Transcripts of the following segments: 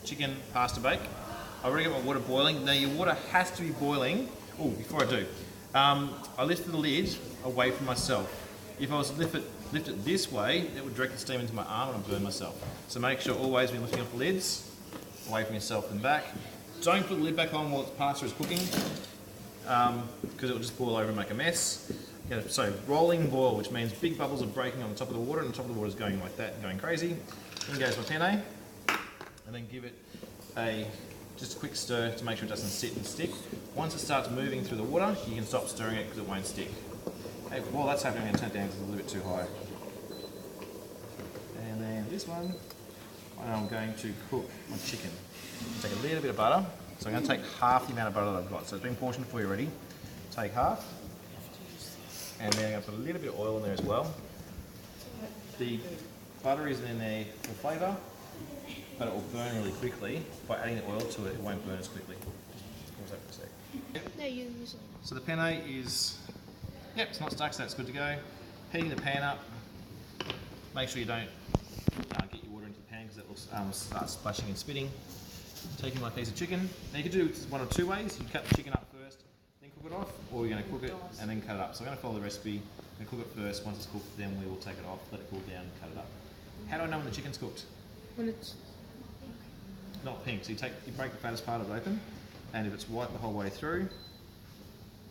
chicken pasta bake. I've already got my water boiling. Now your water has to be boiling. Oh, before I do, I lifted the lid away from myself. If I was to lift it this way, it would direct the steam into my arm and I'd burn myself. So make sure always when lifting up the lids, away from yourself and back. Don't put the lid back on while the pasta is cooking, because it will just boil over and make a mess. So rolling boil, which means big bubbles are breaking on the top of the water, and the top of the water is going like that and going crazy. In goes my penne, and then give it just a quick stir to make sure it doesn't sit and stick. Once it starts moving through the water, you can stop stirring it because it won't stick. Okay, while that's happening, I'm going to turn it down because it's a little bit too high. And then this one, I'm going to cook my chicken. Take a little bit of butter. So I'm going to take half the amount of butter that I've got. So it's been portioned for you already. Take half. And then I'm going to put a little bit of oil in there as well. The butter is in there for flavour, but it will burn really quickly. By adding the oil to it, it won't burn as quickly. Pause that for a sec. No, you usually. So the penne is, it's not stuck, so that's good to go. Heating the pan up. Make sure you don't get your water into the pan because it will start splashing and spitting. Taking my piece of chicken. Now you can do it one of two ways. You can cut the chicken up first, then cook it off, or you're going to cook it and then cut it up. So I'm going to follow the recipe. I'm going to cook it first. Once it's cooked, then we will take it off, let it cool down, and cut it up. How do I know when the chicken's cooked? When it's not pink. So you break the fattest part of it open, and if it's white the whole way through,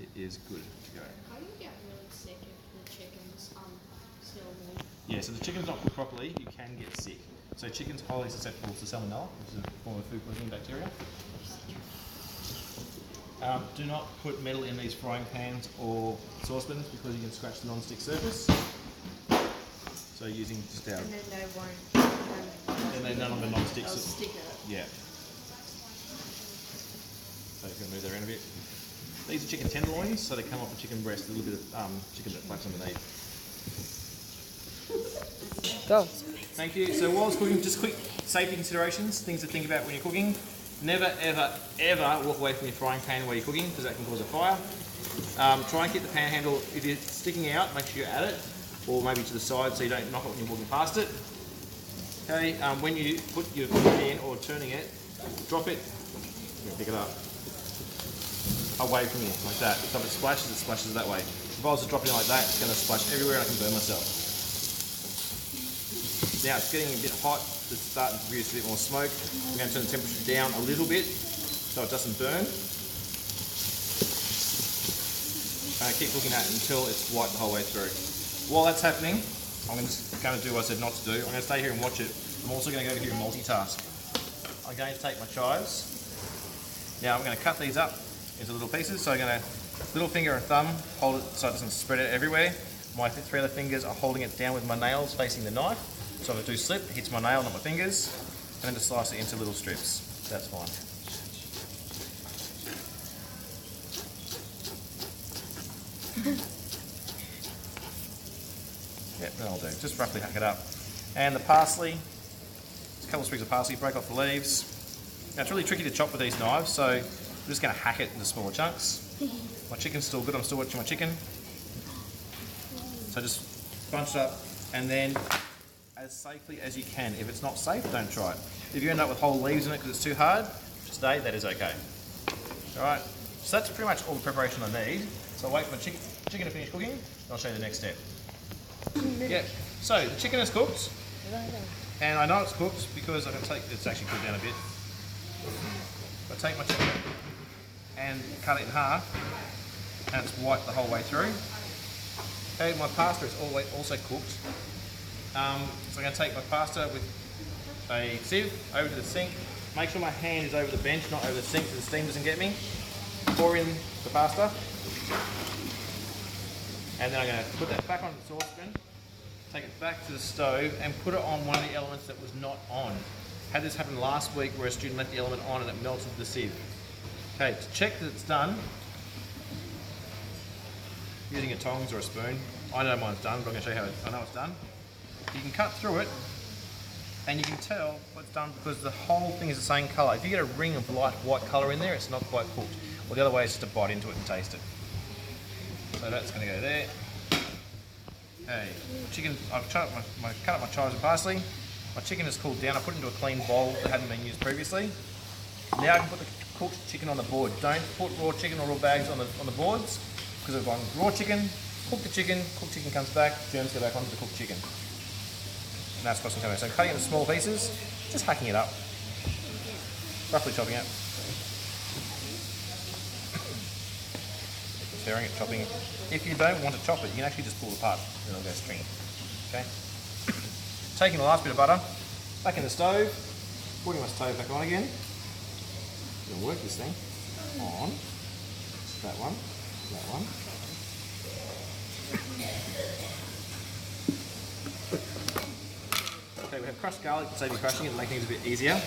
it is good to go. How do you get really sick if the chicken's still warm? Yeah, so the chicken's not cooked properly, you can get sick. So chicken's highly susceptible to salmonella, which is a form of food poisoning bacteria. Do not put metal in these frying pans or saucepans because you can scratch the non-stick surface. So using just our... And then they won't... And they're no longer non-stick. They'll stick it. Yeah. So you're going to move that around a bit. These are chicken tenderloins, so they come off the chicken breast, a little bit of chicken that flaps underneath. Go. Thank you. So while it's cooking, just quick safety considerations, things to think about when you're cooking. Never, ever, ever walk away from your frying pan while you're cooking because that can cause a fire. Try and keep the pan handle, if you're sticking out, make sure you're at it, or maybe to the side so you don't knock it when you're walking past it. Okay, when you put your foot in or turning it, drop it, pick it up, away from you, like that. So if it splashes that way. If I was to drop it in like that, it's going to splash everywhere and I can burn myself. Now it's getting a bit hot, it's starting to produce a bit more smoke. I'm going to turn the temperature down a little bit so it doesn't burn. Keep cooking that until it's white the whole way through. While that's happening, I'm just going to do what I said not to do. I'm going to stay here and watch it. I'm also going to go here and multitask. I'm going to take my chives. Now I'm going to cut these up into little pieces. So I'm going to, little finger and thumb, hold it so it doesn't spread it everywhere. My three other fingers are holding it down with my nails facing the knife. So if I do slip, it hits my nail, not my fingers, and then just slice it into little strips. That's fine. Yep, that'll do. Just roughly hack it up. And the parsley, just a couple of sprigs of parsley, break off the leaves. Now it's really tricky to chop with these knives, so I'm just going to hack it into smaller chunks. My chicken's still good, I'm still watching my chicken. So just bunch it up, and then as safely as you can. If it's not safe, don't try it. If you end up with whole leaves in it because it's too hard, today that is okay. Alright, so that's pretty much all the preparation I need. So I'll wait for my chicken to finish cooking, and I'll show you the next step. Yeah, so the chicken is cooked, and I know it's cooked because I can take, it's actually cooled down a bit. I take my chicken and cut it in half, and it's white the whole way through. Okay, my pasta is also cooked. So I'm going to take my pasta with a sieve over to the sink. Make sure my hand is over the bench, not over the sink so the steam doesn't get me. Pour in the pasta. And then I'm going to put that back on the saucepan, take it back to the stove and put it on one of the elements that was not on. Had this happen last week where a student left the element on and it melted the sieve. Okay, to check that it's done, using a tongs or a spoon. I know mine's done, but I'm going to show you how I know it's done. You can cut through it and you can tell what's done because the whole thing is the same colour. If you get a ring of light white colour in there, it's not quite cooked. Well, the other way is just to bite into it and taste it. So that's going to go there. Okay, chicken, I've cut up my chives and parsley. My chicken is cooled down. I put it into a clean bowl that hadn't been used previously. Now I can put the cooked chicken on the board. Don't put raw chicken or raw bags on the boards, because if I'm raw chicken, cooked chicken comes back, germs go back onto the cooked chicken. And that's what's coming. So I'm cutting it into small pieces, just hacking it up, roughly chopping it. Stirring it, chopping it. If you don't want to chop it, you can actually just pull it apart and it'll go stringy. Okay? Taking the last bit of butter back in the stove, putting my stove back on again. Gonna work this thing on that one, that one. Okay, we have crushed garlic to save you crushing it and make things a bit easier.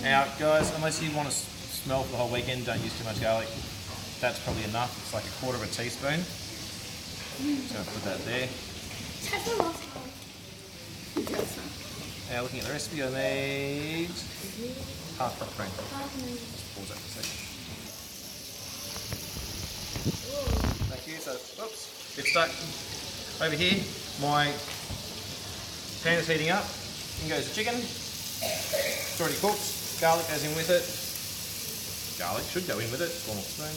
Now, guys, unless you want to smell for the whole weekend, don't use too much garlic. That's probably enough. It's like 1/4 teaspoon. So I'll put that there. Now looking at the recipe, I need half cup of cream. Just pause that for a second. Thank you. So, oops, it's stuck. Over here, my pan is heating up. In goes the chicken. It's already cooked. Garlic goes in with it. Garlic should go in with it. 1 more spoon.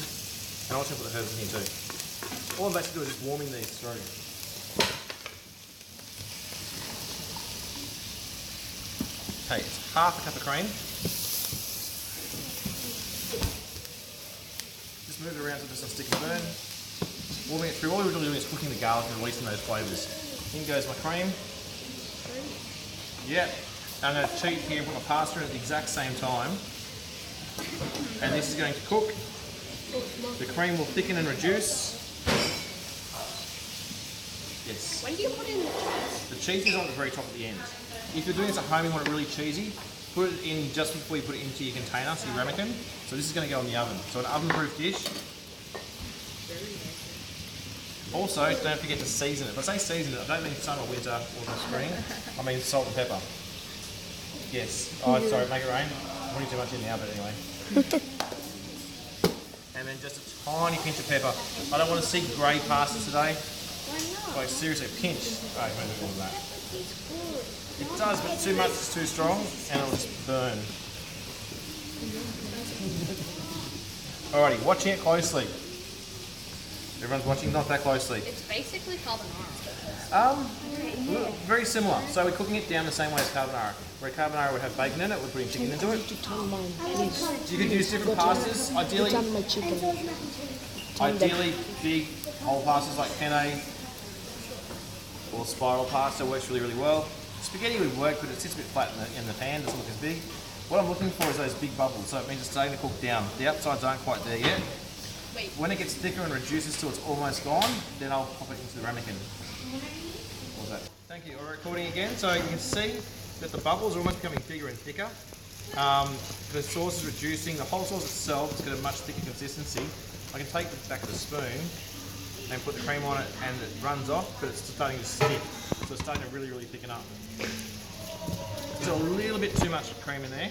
And I'm also going to put the herbs in here too. All I'm basically doing is just warming these through. Okay, it's half a cup of cream. Just move it around so it doesn't stick and burn. Warming it through. All we're really doing is cooking the garlic and releasing those flavours. In goes my cream. Yeah. I'm going to cheat here and put my pasta in at the exact same time. And this is going to cook. The cream will thicken and reduce. Yes. When do you put in the cheese? The cheese is on the very top at the end. If you're doing this at home and you want it really cheesy, put it in just before you put it into your container, so your ramekin. So this is going to go in the oven. So an oven-proof dish. Also, don't forget to season it. If I say season it, I don't mean summer, winter, or the spring. I mean salt and pepper. Yes. Oh, sorry, make it rain. I'm putting too much in now, but anyway. And then just a tiny pinch of pepper. I don't want to see grey pasta today. Why not? Like seriously, a pinch. Oh, maybe more than that. Pepper tastes good. It does, but too much is too strong, and it'll just burn. Alrighty, watching it closely. Everyone's watching, not that closely. It's basically carbonara. Very similar. So we're cooking it down the same way as carbonara. Where carbonara would have bacon in it, we're putting chicken into it. You could use different pastas. Ideally big whole pastas like penne or spiral pasta works really, really well. Spaghetti would work, but it sits a bit flat in the pan, doesn't look as big. What I'm looking for is those big bubbles, so it means it's starting to cook down. The outsides aren't quite there yet. Wait. When it gets thicker and reduces till it's almost gone, then I'll pop it into the ramekin. What was that? Thank you. We're recording again, so you can see that the bubbles are almost becoming bigger and thicker. The sauce is reducing. The whole sauce itself has got a much thicker consistency. I can take the back of the spoon and put the cream on it, and it runs off, but it's starting to stick. So it's starting to really, really thicken up. Still a little bit too much cream in there.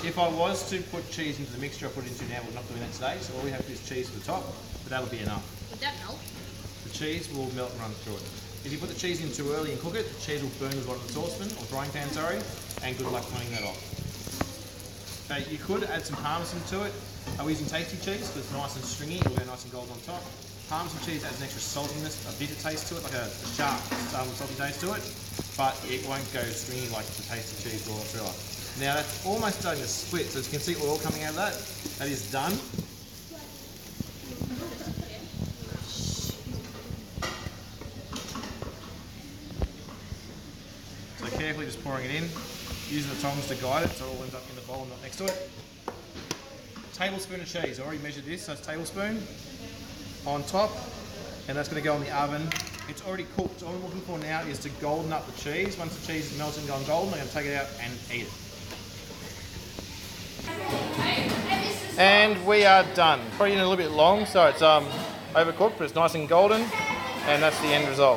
If I was to put cheese into the mixture I put it into now, we're not doing that today, so all we have is cheese at the top, but that'll be enough. Would that melt? The cheese will melt and run through it. If you put the cheese in too early and cook it, the cheese will burn the bottom of the saucepan, or frying pan, sorry, and good luck cleaning that off. Okay, you could add some parmesan to it. I'm using tasty cheese because it's nice and stringy, it'll go nice and golden on top. Parmesan cheese adds an extra saltiness, a bitter taste to it, like a sharp, salty taste to it, but it won't go stringy like the tasty cheese or mozzarella. Now that's almost starting to split, so as you can see oil coming out of that. That is done. So carefully just pouring it in, using the tongs to guide it so it all ends up in the bowl and not next to it. Tablespoon of cheese, I already measured this, so it's a tablespoon on top, and that's going to go in the oven. It's already cooked, so all I'm looking for now is to golden up the cheese. Once the cheese is melted and gone golden, I'm going to take it out and eat it. And we are done. Probably a little bit long, so it's overcooked, but it's nice and golden, and that's the end result.